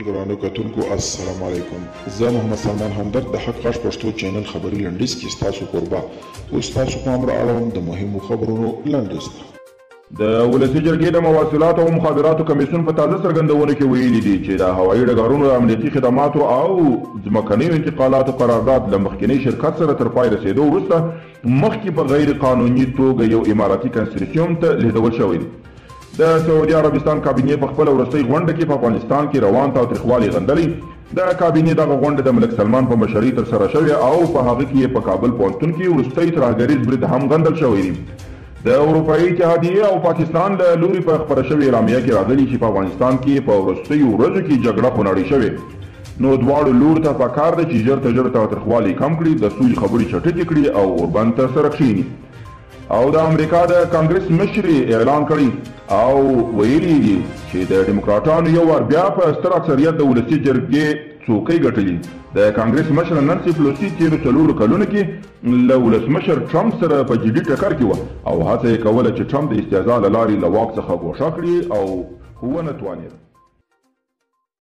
ګرانو کتونکو السلام علیکم. زه محمد سلمان همدرد د حق غږ پښتو چینل خبري لنډیز کې ستاسو کوربه او ستاسو په امر اړوند د مهمو خبرونو لنډیز ده. د ولسي جرګې د مواصلاتو او مخابراتو کمیسیون په تازه څرګندونه کې ویلي دي چې د هوایي ډګرونو د امنیتي خدماتو او ځمکنیو انتقالاتو قرارداد له مخکینی شرکت سره تر پای رسېدو وروسته مخکې په غیر قانوني توګه یو اماراتي کنسرسیوم ته لیږدول شوی دی. د سعودي عربستان کابینې په خپله وروستۍ غونډه کې په افغانستان کې روان تاوتریخوالی غندلی. د کابینې دغه غونډه د ملک سلمان په مشرۍ ترسره شوې او په هغه کې په کابل پوهنتون کې وروستی ترهګریز برید هم غندل شوی دی. د اروپایي اتحادیې او پاکستان له لوري په خپره شوې اعلامیه کې راغلي چې په افغانستان کې په وروستیو ورځو کې جګړه خونړۍ شوې، نو دواړو لورو ته پکار ده چې ژر تر ژره تاوتریخوالی کم کړي، د سولې خبرې چټکې کړي او اوربند ته سره کښېني. او د امریکا د کانګرس مشر اعلان کړی او ویلي دي چې د ډیموکراټانو یو وار بیا په ستر اکثریت د ولسي جرګې څوکۍ ګټلي. د کانګرس مشر نانسي پلوسي تېرو 4 کلونو کې له ولسمشر ټرمپ سره په جدي ټکر کې وه او هڅه یې کوله چې ټرمپ د استهزا له لارې له واک څخه ګوښه کړي او ونه توانېده.